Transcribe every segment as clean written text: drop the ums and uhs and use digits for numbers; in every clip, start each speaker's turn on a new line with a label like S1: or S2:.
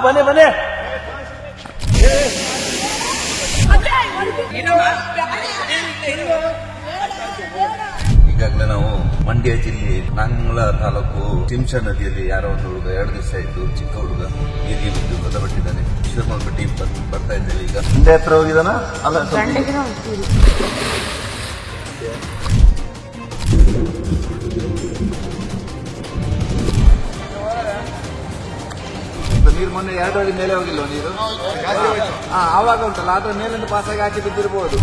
S1: ಬನ್ನಿ ಬನ್ನಿ.
S2: ಈಗಾಗಲೇ ನಾವು ಮಂಡ್ಯ ಜಿಲ್ಲೆ ನಾಂಗ್ಲ ತಾಲೂಕು ಚಿಂಚ ನದಿಯಲ್ಲಿ ಯಾರೋ ಒಂದು ಹುಡುಗ 2 ದಿವಸ ಆಯ್ತು, ಚಿಕ್ಕ ಹುಡುಗ ನೀರಿಗೆ ಬಿದ್ದು ಮೃತಪಟ್ಟಿದ್ದಾನೆ. ಶಿವಮೊಗ್ಗ ಟೀಮ್ ಬರ್ತಾ ಇದ್ದೇವೆ. ಈಗ ಮಂಡ್ಯ ಹತ್ರ ಹೋಗಿದಾನ ಅಲ್ಲ ನೀರು ಮೊನ್ನೆ 2 ಅಡಿ ಮೇಲೆ ಹೋಗಿಲ್ಲ ನೀರು. ಆವಾಗ ಉಂಟಲ್ಲ ಅದ್ರ ಮೇಲಿಂದ ಪಾಸಾಗಿ ಆಚೆ ಬಿದ್ದಿರಬಹುದು.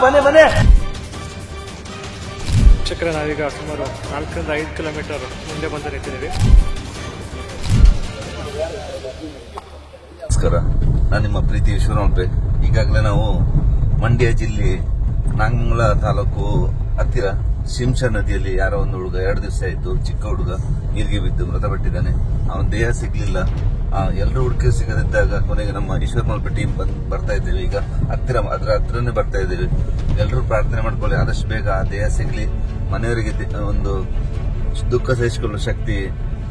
S1: ಬನ್ನಿ ಬನ್ನಿ.
S3: ಚಕ್ರ ನಾವೀಗ ಸುಮಾರು 4 ರಿಂದ 5 ಕಿಲೋಮೀಟರ್ ಮುಂದೆ ಬಂದು ನಿಂತಿದ್ದೀವಿ.
S2: ನಮಸ್ಕಾರ, ನಾನು ನಿಮ್ಮ ಪ್ರೀತಿ ಈಶ್ವರಪ್ಪ. ಈಗಾಗಲೇ ನಾವು ಮಂಡ್ಯ ಜಿಲ್ಲೆ ನಾಂಗ್ಲ ತಾಲೂಕು ಹತ್ತಿರ ಶಿಂಷ ನದಿಯಲ್ಲಿ ಯಾರೋ ಒಂದು ಹುಡುಗ 2 ದಿವಸ ಆಯ್ತು, ಚಿಕ್ಕ ಹುಡುಗ ನೀರಿಗೆ ಬಿದ್ದು ಮೃತಪಟ್ಟಿದ್ದಾನೆ. ಅವನ ದೇಹ ಸಿಗ್ಲಿಲ್ಲ. ಎಲ್ಲರೂ ಹುಡುಕಿ ಸಿಗದಿದ್ದಾಗ ಕೊನೆಗೆ ನಮ್ಮ ಈಶ್ವರಪ್ಪ ಟೀಮ್ ಬರ್ತಾ ಇದ್ದೇವೆ. ಈಗ ಅದರ ಹತ್ರನೇ ಬರ್ತಾ ಇದ್ದೇವೆ. ಎಲ್ಲರೂ ಪ್ರಾರ್ಥನೆ ಮಾಡ್ಕೊಳ್ಳಿ, ಆದಷ್ಟು ಬೇಗ ಆ ದೇಹ ಸಿಗ್ಲಿ, ಮನೆಯವರಿಗೆ ಒಂದು ದುಃಖ ಸಹಿಸಿಕೊಳ್ಳುವ ಶಕ್ತಿ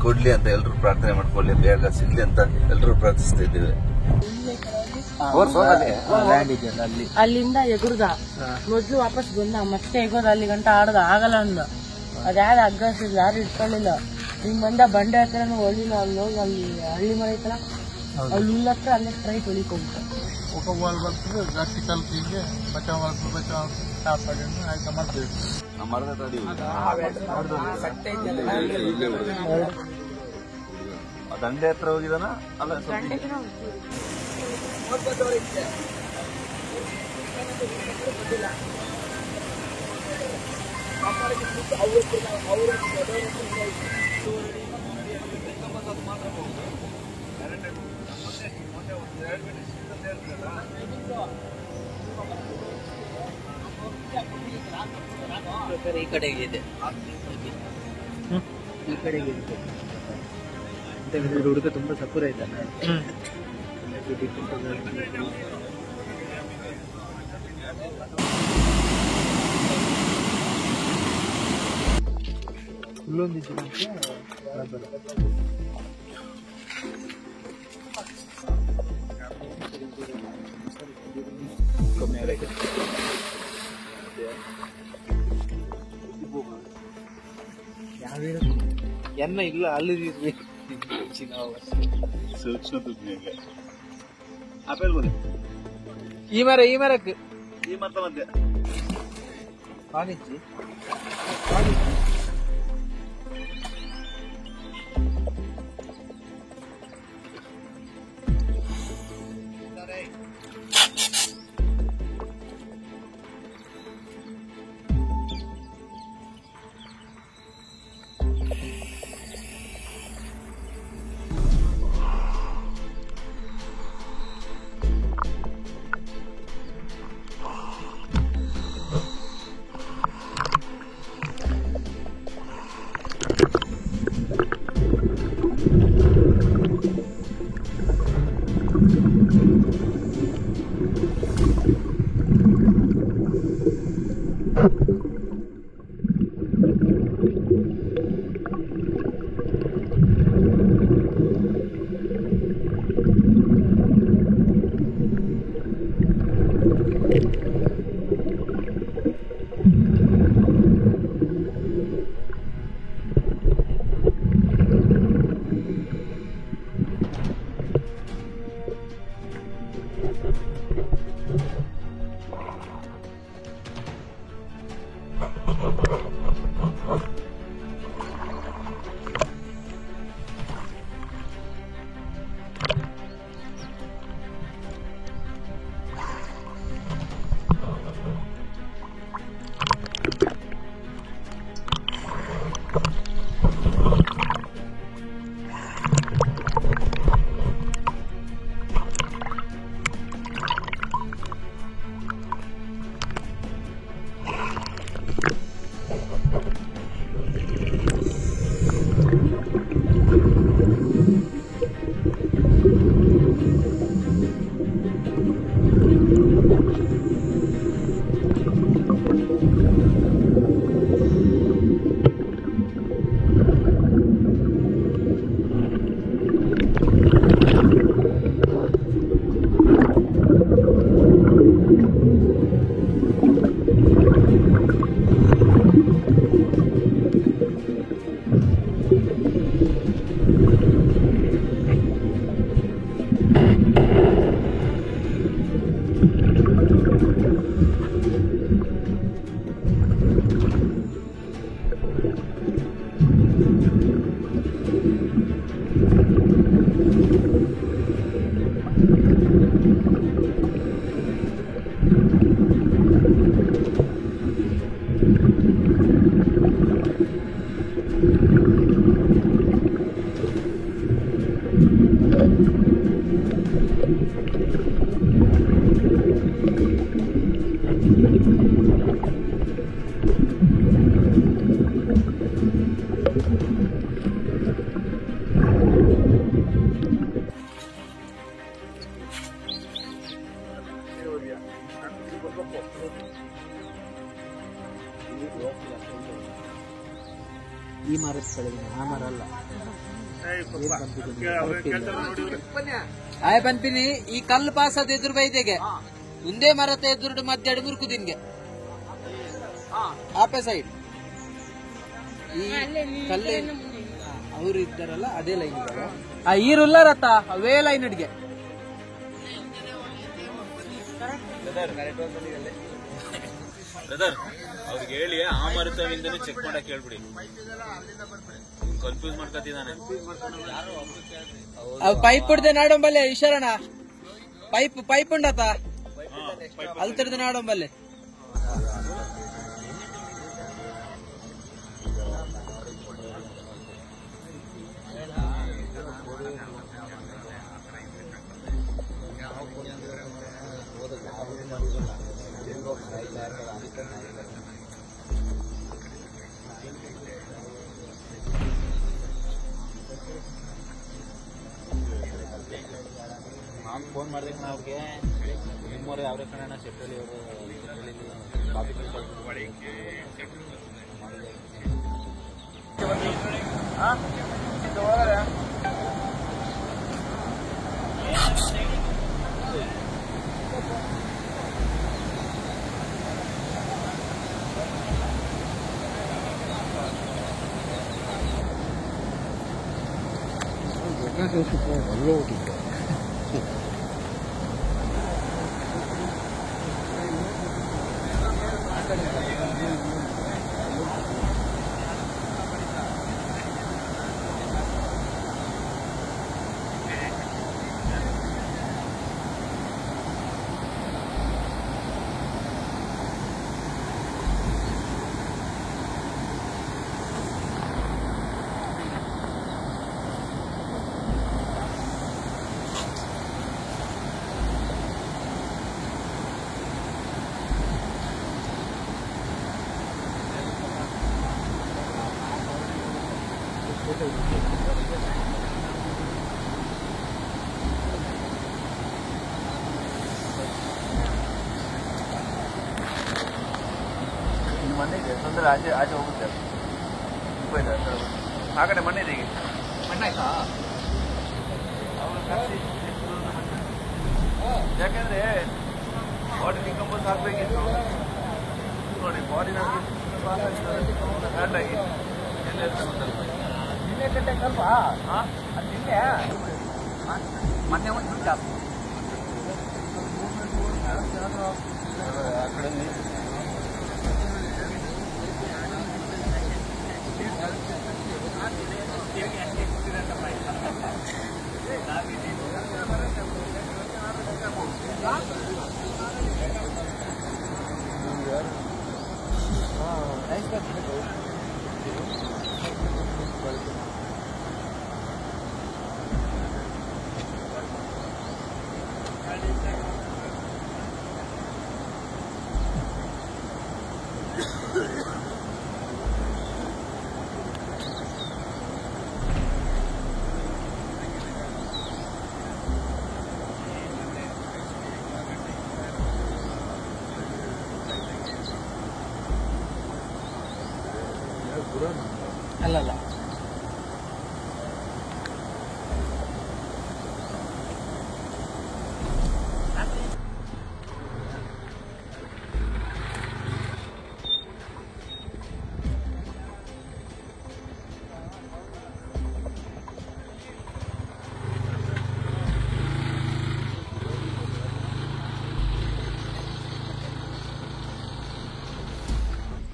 S2: ಕೊಡ್ಲಿ ಅಂತ ಎಲ್ಲರೂ ಪ್ರಾರ್ಥನೆ ಮಾಡ್ಕೊಳ್ಳಿ, ಬೇಗ ಸಿಗ್ಲಿ ಅಂತ ಎಲ್ಲರೂ ಪ್ರಾರ್ಥಿಸ್ತಾ ಇದ್ದೇವೆ.
S4: ಅಲ್ಲಿಂದ ಎಗುರ್ದ ಮೊದ್ಲು ವಾಪಸ್ ಬಂದ, ಮತ್ತೆ ಎಗೋದು ಅಲ್ಲಿ ಗಂಟ ಆಡ್ದ, ಆಗಲ್ಲ ಅಂದ. ಅದ್ಯಾರು ಅಗ್ಗಸಿದ್ ಯಾರು ಇಟ್ಕೊಳ್ಳಿಲ್ಲ. ಹಿಂಗ್ ಬಂದ ಬಂಡೆ ಹತ್ರ ಹೊಳಿಲ್ಲ. ಅಲ್ಲಿ ಹೋಗಿ ಅಲ್ಲಿ ಹಳ್ಳಿ ಮನೆ ಐತಲ್ಲ, ಅಲ್ಲಿ ಹುಲ್ಲ ಹತ್ರ ಅಲ್ಲೇ ಸ್ಟ್ರೈಟ್ ಹೊಲಿಕ್ ಹೋಗ್ತಾರೆ.
S5: ಗಟ್ಟಿ ಕಲ್ಪಿಗೆ ಆಯ್ತಾ ಮಾಡ್ತೀವಿ.
S2: ದಂಡೆ ಹತ್ರ ಹೋಗಿದಾನ ಅಲ್ಲ
S4: ಈ ಕಡೆಗೆ ಇದೆ, ಈ ಕಡೆಗೆ ಇದೆ. ಹುಡುಗ ತುಂಬಾ ಸಪೂರ ಇದ್ದಾನೆ.
S1: ಎನ್ನ ಇಲ್ಲ ಅಲ್ಲಿ ಈ ಮರಕ್ಕೆ
S2: ಈ ಮತ್ತ ಮಧ್ಯೆ
S1: ಕಾಣಿಸಿ ಈ ಮರದ ಕೆಳಗಿನ ಆ ಮರ ಅಲ್ಲ. ಆಯ್ ಬಂತೀನಿ ಈ ಕಲ್ಲು ಪಾಸ್ ಅದ ಎದುರು ಬೈದೆಗೆ ಮುಂದೆ ಮರತ ಎದುರು ಮಧ್ಯ ಮುರುಕು ದಿನ್ಗೆ ಆಪೆ ಸೈಡ್ ಈ ಕಲ್ಲು ಅವ್ರು ಇದ್ದಾರಲ್ಲ ಅದೇ ಲೈನ್ ಇದ್ದಾರೆ. ಆ ಈರುಲ್ಲ ರಥ ಅವೇ ಲೈನ್ ಅಡ್ಗೆ
S6: ಬ್ರದರ್ ಅವ್ರಿಗೆ ಹೇಳಿ ಆ ಮರುತವಿಂದನೇ ಚೆಕ್ ಮಾಡಕ್ ಹೇಳ್ಬಿಡಿ. ಕನ್ಫ್ಯೂಸ್ ಮಾಡ್ಕೊತಿದ್ದಾನೆ.
S1: ಪೈಪ್ ಉಡ್ದೆ ನಾಡೊಂಬಲ್ಲೆ ಈಶ್ವರಣ ಪೈಪ್ ಉಂಡತ ಅಲ್ಲಿ ತರದೆ ನಾಡೊಂಬಲ್ಲೆ.
S6: ನಾನು ಫೋನ್ ಮಾಡಿದೆ ಅವ್ರಿಗೆ ನಿಮ್ಮವ್ರೆ ಅವರೇ ಕಣ ಸೆಟ್ರಲ್ಲಿ ಬಾಬಿ
S2: ಮನೆ ಇದೆ ತೊಂದರೆ ಆಚೆ ಆಚೆ ಹೋಗುತ್ತೆ. ಆ ಕಡೆ ಮನೆ ಇದೆ. ಈಗ ಮಣ್ಣಾಯ್ತಾ ಯಾಕೆಂದ್ರೆ ಬಾಡಿ ಡಿಕಂಪೋಸ್ ಆಗ್ಬೇಕಿತ್ತು ನೋಡಿ. ಬಾಡಿ ಹಾಗಾಗಿ ನಿನ್ನೆ ಕಟ್ಟೆ ಸ್ವಲ್ಪ ನಿನ್ನೆ ಮೊನ್ನೆ ಒಂದು ಜಾಸ್ತಿ ಆ ಕಡೆ
S1: ಅಲ್ಲಲ್ಲ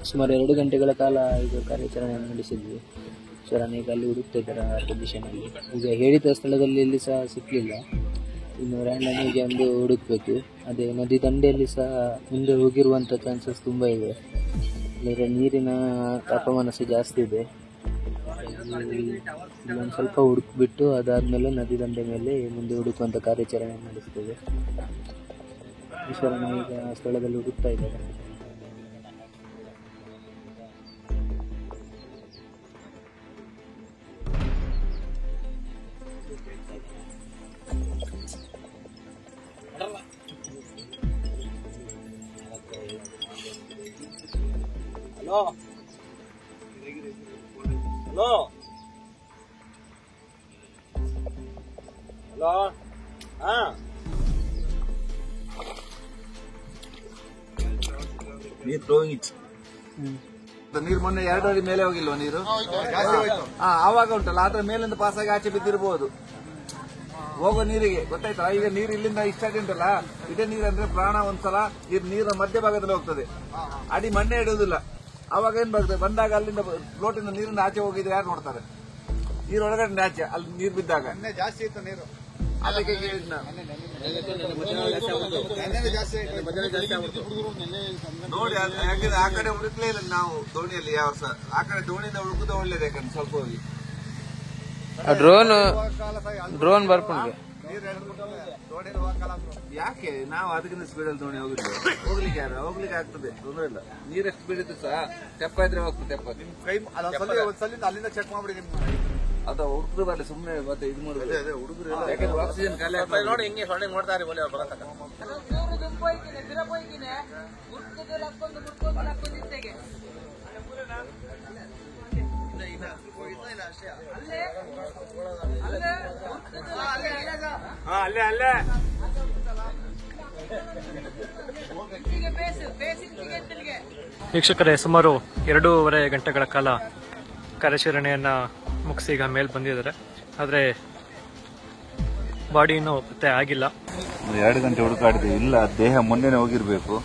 S1: ಸುಮಾರು 2 ಗಂಟೆಗಳ ಕಾಲ ಇದು ಕಾರ್ಯಾಚರಣೆಯನ್ನು ನಡೆಸಿದ್ವಿ. ಈಶ್ವರನ ಈಗ ಅಲ್ಲಿ ಹುಡುಕ್ತಾ ಇದ್ದಾರೆ ಆ ಪೊಸಿಷನಲ್ಲಿ. ಈಗ ಹೇಳಿದ ಸ್ಥಳದಲ್ಲಿ ಎಲ್ಲಿ ಸಹ ಸಿಕ್ಕಲಿಲ್ಲ. ಇನ್ನು ರ್ಯಾಂಡಮಿಗೆ ಒಂದು ಹುಡುಕ್ಬೇಕು. ಅದೇ ನದಿ ದಂಡೆಯಲ್ಲಿ ಸಹ ಮುಂದೆ ಹೋಗಿರುವಂಥ ಚಾನ್ಸಸ್ ತುಂಬ ಇದೆ. ಇಲ್ಲದ್ರೆ ನೀರಿನ ತಾಪಮಾನ ಸಹ ಜಾಸ್ತಿ ಇದೆ. ಇಲ್ಲೊಂದು ಸ್ವಲ್ಪ ಹುಡುಕ್ಬಿಟ್ಟು ಅದಾದಮೇಲೆ ನದಿ ದಂಡೆ ಮೇಲೆ ಮುಂದೆ ಹುಡುಕುವಂಥ ಕಾರ್ಯಾಚರಣೆ ನಡೆಸ್ತೇವೆ. ಈಶ್ವರನ ಈಗ ಸ್ಥಳದಲ್ಲಿ ಹುಡುಕ್ತಾ ಇದ್ದಾರೆ.
S2: ನೀರು ಮೊನ್ನೆ 2 ಅಡಿ ಮೇಲೆ ಹೋಗಿಲ್ವಾ ನೀರು? ಆವಾಗ ಉಂಟಲ್ಲ ಅದ್ರ ಮೇಲಿಂದ ಪಾಸಾಗಿ ಆಚೆ ಬಿದ್ದಿರಬಹುದು. ಹೋಗೋ ನೀರಿಗೆ ಗೊತ್ತಾಯ್ತಾ? ಈಗ ನೀರು ಇಲ್ಲಿಂದ ಇಷ್ಟ ಉಂಟಲ್ಲ, ಇದೇ ನೀರಂದ್ರೆ ಪ್ರಾಣ. ಒಂದ್ಸಲ ನೀರಿನ ಮಧ್ಯಭಾಗದಲ್ಲಿ ಹೋಗ್ತದೆ, ಅಡಿ ಮಣ್ಣೆ ಇಡುವುದಿಲ್ಲ. ಅವಾಗ ಏನ್ ಬರ್ತದೆ, ಬಂದಾಗ ಅಲ್ಲಿಂದ ಫ್ಲೋಟಿಂದ ನೀರಿಂದ ಆಚೆ ಹೋಗಿದ್ರೆ ಯಾರು ನೋಡ್ತಾರೆ? ನೀರು ಒಳಗಡೆ ಆಚೆ ಅಲ್ಲಿ ನೀರು ಬಿದ್ದಾಗ ಜಾಸ್ತಿ ಇತ್ತು ನೀರು. ಅದಕ್ಕೆ ನೋಡಿ, ಯಾಕಂದ್ರೆ ಆ ಕಡೆ ಹುಡುಕ್ಲೇ ಇಲ್ಲ ನಾವು ದೋಣಿಯಲ್ಲಿ. ಯಾವ ವರ್ಷ ಆ ಕಡೆ ದೋಣಿಯಿಂದ ಹುಡುಕುದ ಒಳ್ಳೇದು, ಯಾಕಂದ್ರೆ ಸ್ವಲ್ಪ ಹೋಗಿ
S1: ಡ್ರೋನ್ ಬರ್ಕೊಂಡು
S2: ಯಾಕೆ ನಾವು ಅದಕ್ಕಿಂತ ಸ್ಪೀಡಲ್ಲಿ ದೋಣಿ ಹೋಗ್ಲಿಕ್ಕೆ ಆಗ್ತದೆ, ತೊಂದರೆ ಇಲ್ಲ. ನೀರೆಷ್ಟು ಬೀಳಿದ್ರು ಸಹ ತೆಪ್ಪ ಇದ್ರೆ ಹೋಗ್ತದೆ. ತೆಪ್ಪ ಕೈ ಅಲ್ಲಿಂದ ಚೆಕ್ ಮಾಡ್ಬಿಡಿ. ಅದ ಹುಡುಗರು ಬರಲಿ ಸುಮ್ಮನೆ ಮತ್ತೆ ಇದು ಮಾಡುದು ಹುಡುಗರು, ಯಾಕಂದ್ರೆ ಆಕ್ಸಿಜನ್ ಖಾಲಿ ಆಗ್ತದೆ. ನೋಡಿ ಹಿಂಗೆ ಸೊಳ್ಳೆ ನೋಡ್ತಾರೆ
S3: ಅಲ್ಲೇ ವೀಕ್ಷಕರೇ, ಸುಮಾರು 2.5 ಗಂಟೆಗಳ ಕಾಲ ಕಾರ್ಯಾಚರಣೆಯನ್ನ ಮುಗಿಸಿ ಈಗ ಮೇಲೆ ಬಂದಿದ್ದಾರೆ. ಆದ್ರೆ ಬಾಡಿ ಇನ್ನೂ ಪತ್ತೆ ಆಗಿಲ್ಲ.
S2: 2 ಗಂಟೆ ಹುಡುಕಾಡಿದ್ವಿ, ಇಲ್ಲ ದೇಹ ಮೊನ್ನೆನೆ ಹೋಗಿರ್ಬೇಕು.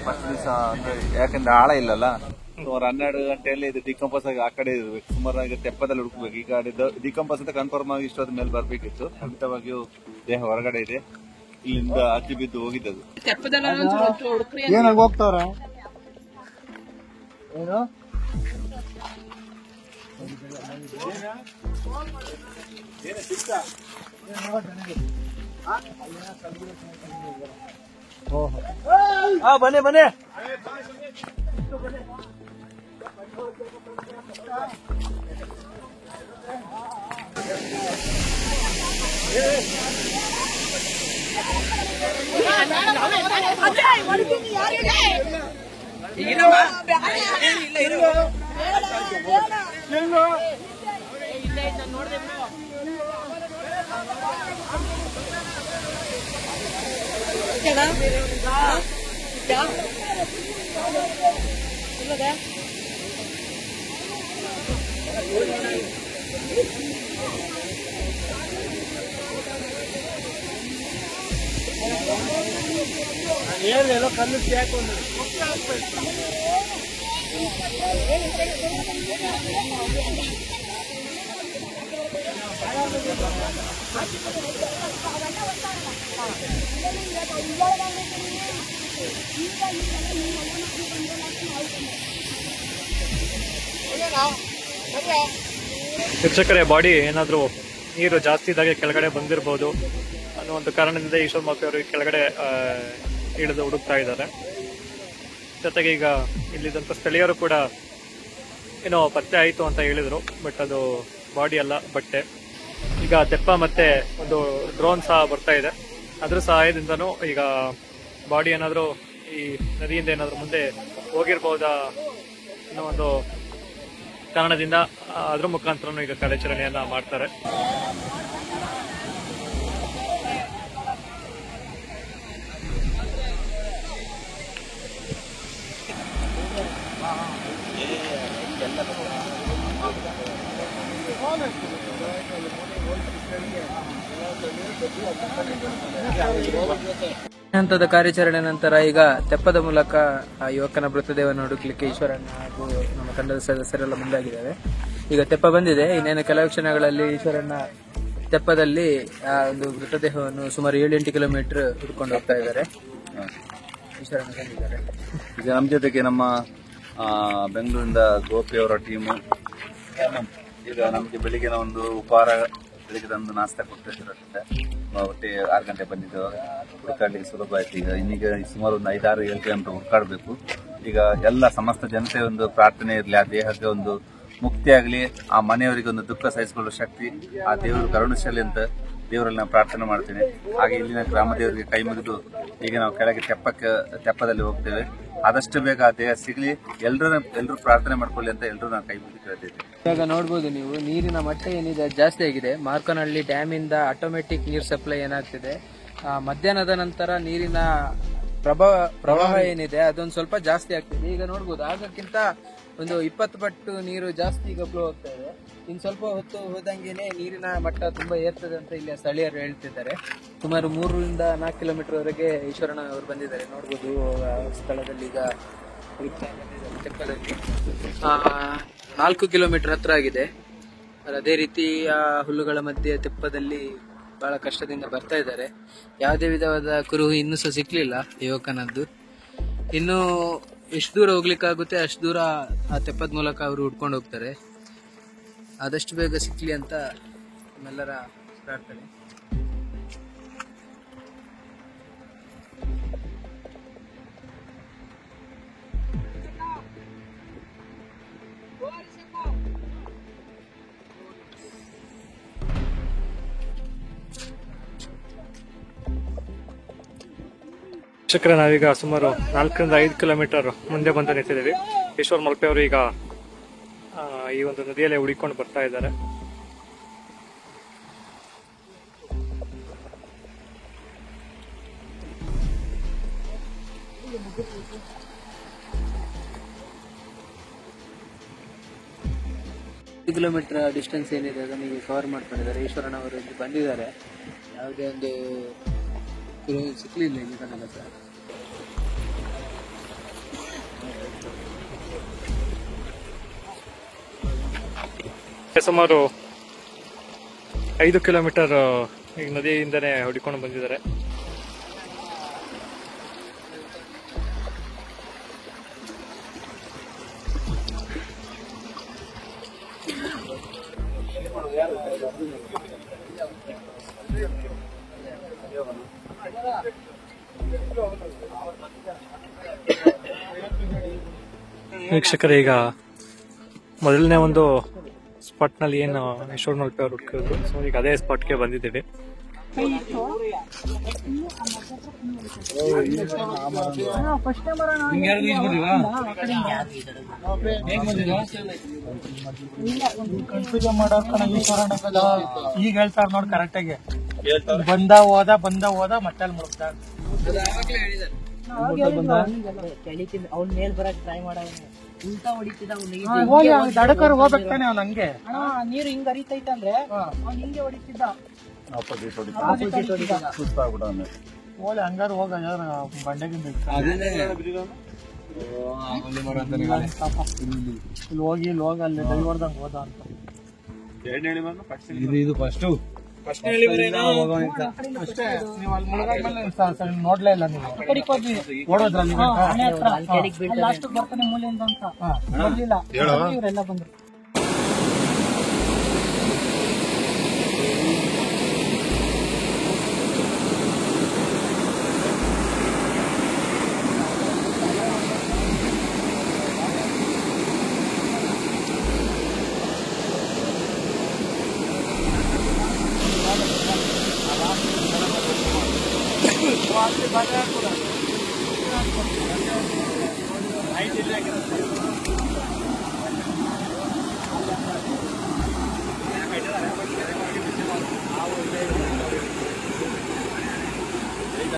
S2: ಮತ್ತೆ ದಿವಸ ಅಂದ್ರೆ ಯಾಕಂದ್ರೆ ಆಳ ಇಲ್ಲಲ್ಲ, ಸುಮಾರು 12 ಗಂಟೆಯಲ್ಲಿ ಇದು ಡಿಕಂಪೋಸ್ ಆಗಿ ಆ ಕಡೆ ಇರ್ಬೇಕು. ಸುಮಾರು ತೆಪ್ಪದಲ್ಲಿ ಹುಡುಕ್ಬೇಕು. ಈಗ ಡಿಕಂಪೋಸ್ ಅಂತ ಕನ್ಫರ್ಮ್ ಆಗಿ ಇಷ್ಟೊಂದು ಮೇಲೆ ಬರ್ಬೇಕಿತ್ತು. ಖಂಡಿತವಾಗಿಯೂ ದೇಹ ಹೊರಗಡೆ ಇದೆ, ಇಲ್ಲಿಂದ ಆಚೆ ಬಿದ್ದು ಹೋಗಿದ್ದದು.
S5: ಏನಾಗ ಹೋಗ್ತಾವ್ರ ಏನು
S1: ಬನ್ನಿ ಕಲ್ಲು
S3: ಶಿಕ್ಷಕರೇ, ಬಾಡಿ ಏನಾದರೂ ನೀರು ಜಾಸ್ತಿ ಇದ್ದಾಗೆ ಕೆಳಗಡೆ ಬಂದಿರಬಹುದು ಅನ್ನೋ ಒಂದು ಕಾರಣದಿಂದ ಈಶ್ವರ್ ಮಾಪಿ ಅವರು ಕೆಳಗಡೆ ಇಳಿದು ಹುಡುಕ್ತಾ ಇದ್ದಾರೆ. ಜೊತೆಗೆ ಈಗ ಇಲ್ಲಿದ್ದಂಥ ಸ್ಥಳೀಯರು ಕೂಡ ಏನೋ ಪತ್ತೆ ಆಯಿತು ಅಂತ ಹೇಳಿದ್ರು, ಬಟ್ ಅದು ಬಾಡಿ ಅಲ್ಲ, ಬಟ್ಟೆ. ಈಗ ತೆಪ್ಪ ಮತ್ತೆ ಒಂದು ಡ್ರೋನ್ ಸಹ ಬರ್ತಾ ಇದೆ. ಅದ್ರ ಸಹಾಯದಿಂದನೂ ಈಗ ಬಾಡಿ ಏನಾದರೂ ಈ ನದಿಯಿಂದ ಏನಾದರೂ ಮುಂದೆ ಹೋಗಿರ್ಬಹುದಾ ಅನ್ನೋ ಒಂದು ಕಾರಣದಿಂದ ಅದ್ರ ಮುಖಾಂತರನೂ ಈಗ ಕಾರ್ಯಾಚರಣೆಯನ್ನ ಮಾಡ್ತಾರೆ.
S1: ಹಂತದ ಕಾರ್ಯಾಚರಣೆ ನಂತರ ಈಗ ತೆಪ್ಪದ ಮೂಲಕ ಆ ಯುವಕನ ಮೃತದೇಹವನ್ನು ಹುಡುಕ್ಲಿಕ್ಕೆ ಈಶ್ವರಣ್ಣ ಹಾಗೂ ನಮ್ಮ ತಂಡದ ಸದಸ್ಯರೆಲ್ಲ ಮುಂದಾಗಿದ್ದಾರೆ. ಈಗ ತೆಪ್ಪ ಬಂದಿದೆ. ಇನ್ನೇನು ಕೆಲವು ಕ್ಷಣಗಳಲ್ಲಿ ಈಶ್ವರಣ್ಣ ತೆಪ್ಪದಲ್ಲಿ ಆ ಒಂದು ಮೃತದೇಹವನ್ನು ಸುಮಾರು 7-8 ಕಿಲೋಮೀಟರ್ ಹುಡ್ಕೊಂಡು ಹೋಗ್ತಾ ಇದ್ದಾರೆ. ಈಶ್ವರಣ್ಣ ಬಂದಿದ್ದಾರೆ.
S2: ಈಗ ನಮ್ಮ ಜೊತೆಗೆ ನಮ್ಮ ಬೆಂಗಳೂರಿಂದ ಗೋಪಿ ಅವರ ಟೀಮು ಈಗ ನಮಗೆ ಬೆಳಿಗ್ಗೆ ಒಂದು ಉಪಹಾರ, ಬೆಳಿಗ್ಗೆ ಒಂದು ನಾಷ್ಟ ಕೊಡ್ತಿರುತ್ತೆ. ಒಟ್ಟೆ 6 ಗಂಟೆ ಬಂದಿದ್ದು, ಹುಡುಕಾಡ್ಲಿಕ್ಕೆ ಸುಲಭ ಆಯ್ತು. ಇನ್ನೀಗ ಸುಮಾರು ಒಂದು 5-6-7 ಕಿಲೋಮೀಟರ್ ಹುಡುಕಾಡಬೇಕು. ಈಗ ಎಲ್ಲ ಸಮಸ್ತ ಜನತೆ ಒಂದು ಪ್ರಾರ್ಥನೆ ಇರಲಿ, ಆ ದೇಹಕ್ಕೆ ಒಂದು ಮುಕ್ತಿ ಆಗಲಿ, ಆ ಮನೆಯವರಿಗೆ ಒಂದು ದುಃಖ ಸಹಿಸಿಕೊಳ್ಳುವ ಶಕ್ತಿ ಆ ದೇವರು ಕರುಣಿಸಲಿ ಅಂತ ದೇವರಲ್ಲಿ ನಾವು ಪ್ರಾರ್ಥನೆ ಮಾಡ್ತೇನೆ. ಹಾಗೆ ಇಲ್ಲಿನ ಗ್ರಾಮ ದೇವರಿಗೆ ಕೈ ಮುಗಿದು ಈಗ ನಾವು ಕೆಳಗೆ ತೆಪ್ಪದಲ್ಲಿ ಹೋಗ್ತೇವೆ. ಆದಷ್ಟು ಬೇಗ ಆ ದೇಹ ಸಿಗ್ಲಿ, ಎಲ್ರು ಪ್ರಾರ್ಥನೆ ಮಾಡ್ಕೊಳ್ಳಿ ಅಂತ ಎಲ್ರು ನಾನು ಕೈ ಮುಗಿ ಕೇಳ್ತಿದ್ದೀನಿ.
S1: ಇವಾಗ ನೋಡ್ಬೋದು ನೀವು, ನೀರಿನ ಮಟ್ಟ ಏನಿದೆ ಜಾಸ್ತಿ ಆಗಿದೆ. ಮಾರ್ಕೋನಹಳ್ಳಿ ಡ್ಯಾಮ್ ಇಂದ ಆಟೋಮೆಟಿಕ್ ನೀರ್ ಸಪ್ಲೈ ಏನಾಗ್ತಿದೆ, ಮಧ್ಯಾಹ್ನದ ನಂತರ ನೀರಿನ ಪ್ರವಾಹ ಏನಿದೆ ಅದೊಂದು ಸ್ವಲ್ಪ ಜಾಸ್ತಿ ಆಗ್ತಿದೆ. ಈಗ ನೋಡ್ಬೋದು ಆಗಕ್ಕಿಂತ ಒಂದು 20 ಪಟ್ಟು ನೀರು ಜಾಸ್ತಿ ಈಗ ಫ್ಲೋ ಆಗ್ತಾ ಇದೆ. ಇನ್ನು ಸ್ವಲ್ಪ ಹೊತ್ತು ಹೋದಂಗೆನೆ ನೀರಿನ ಮಟ್ಟ ತುಂಬಾ ಏರ್ತದೆ ಅಂತ ಇಲ್ಲಿ ಸ್ಥಳೀಯರು ಹೇಳ್ತಿದ್ದಾರೆ. ಸುಮಾರು 3 ರಿಂದ 4 ಕಿಲೋಮೀಟರ್ ವರೆಗೆ ಈಶ್ವರಣ್ಣ ಅವರು ಬಂದಿದ್ದಾರೆ. ನೋಡ್ಬೋದು ಸ್ಥಳದಲ್ಲಿ ಈಗ ತೆಪ್ಪದಲ್ಲಿ 4 ಕಿಲೋಮೀಟರ್ ಹತ್ರ ಆಗಿದೆ. ಅದೇ ರೀತಿ ಹುಲ್ಲುಗಳ ಮಧ್ಯೆ ತೆಪ್ಪದಲ್ಲಿ ಬಹಳ ಕಷ್ಟದಿಂದ ಬರ್ತಾ ಇದ್ದಾರೆ. ಯಾವುದೇ ವಿಧವಾದ ಕುರುಹು ಇನ್ನೂ ಸಹ ಸಿಕ್ಲಿಲ್ಲ ಯುವಕನದ್ದು. ಇನ್ನು ಎಷ್ಟು ದೂರ ಹೋಗ್ಲಿಕ್ಕಾಗುತ್ತೆ ಅಷ್ಟು ದೂರ ಆ ತೆಪ್ಪದ ಮೂಲಕ ಅವರು ಹುಡ್ಕೊಂಡು ಹೋಗ್ತಾರೆ. ಆದಷ್ಟು ಬೇಗ ಸಿಕ್ಲಿ ಅಂತ ನಮ್ಮೆಲ್ಲರ ಪ್ರಾರ್ಥನೆ.
S3: ಶಿಕ್ಷಕರೇ, ನಾವೀಗ ಸುಮಾರು 4 ರಿಂದ 5 ಕಿಲೋಮೀಟರ್ ಮುಂದೆ ಬಂದು ನಿಂತಿದ್ದೀವಿ. ಈಶ್ವರ್ ಮಲ್ಪೆ ಅವರು ಈಗ ಈ ಒಂದು ನದಿಯಲ್ಲೇ ಹುಡುಕೊಂಡು ಬರ್ತಾ ಇದ್ದಾರೆ.
S1: ಕಿಲೋಮೀಟರ್ ಡಿಸ್ಟೆನ್ಸ್ ಏನಿದೆ ಅದನ್ನು ಈಗ ಕವರ್ ಮಾಡ್ಕೊಂಡಿದ್ದಾರೆ. ಈಶ್ವರಣ್ಣ ಅವರು ಇಲ್ಲಿ ಬಂದಿದ್ದಾರೆ. ಯಾವುದೇ ಒಂದು ಸಿಕ್ಲಿಲ್ಲ ಇಲ್ಲಿ ತನಕ ಸರ್.
S3: ಸುಮಾರು 5 ಕಿಲೋಮೀಟರ್ ಈಗ ನದಿಯಿಂದನೇ ಹುಡುಕೊಂಡು ಬಂದಿದ್ದಾರೆ. ವೀಕ್ಷಕರೇ, ಈಗ ಮೊದಲನೇ ಒಂದು ಸ್ಪಾಟ್ ನಲ್ಲಿ ಏನು ಈಶ್ವರ್ ಮಲ್ಪೆ ಅವರು ಹುಡುಕಿದ್ರು, ಸೊ ಈಗ ಅದೇ ಸ್ಪಾಟ್ಗೆ ಬಂದಿದ್ದೀವಿ.
S5: ಕನ್ಫ್ಯೂಷನ್ ಮಾಡೋರ್ಕಣ ಈಗ ಹೇಳ್ತಾರ ನೋಡಿ ಕರೆಕ್ಟಾಗಿ. ಬಂದ ಹೋದ ಮತ್ತೆ ಅಲ್ಲಿ ಮುಳುಗ್ತಾರ.
S4: ಅವ್ನ ಮೇಲ್ ಬರಕ್ ಟ್ರೈ ಮಾಡ ಉಲ್ಟಾ ಹೊಡಿತಿದ್ದ.
S5: ದಡಕರ್ ಹೋಗ್ಬೇಕು ತಾನೆ ಅವ್ನ ಹಂಗೆ.
S4: ನೀರು ಹಿಂಗ್ ಹರಿತೈತಂದ್ರೆ ಅವ್ನ ಹಿಂಗೆ ಹೊಡಿತಿದ್ದ.
S5: ಹೋಗಿ ಹಂಗಾರ ಹೋಗ ಬಂಡೆಗಿಂದ ಇಲ್ಲಿ ಹೋಗಿ ಅಲ್ಲಿ ಡೈವರ್ದಂಗ ಹೋದ ಅಂತ. ಇದು ಫಸ್ಟ್ ಅಷ್ಟೇ ನೀವು ಅಲ್ಲಿ ಮುಳುಗಾದ್ಮೇಲೆ ನೋಡ್ಲೇ ಇಲ್ಲ ನೀವು. ಓಡೋದ್ರಲ್ಲಿ
S4: ಲಾಸ್ಟ್ ಬರ್ತಾನೆ ಮೂಲೆಯಿಂದ ಅಂತ ಬರ್ಲಿಲ್ಲ. ಇವರೆಲ್ಲ ಬಂದ್ರು.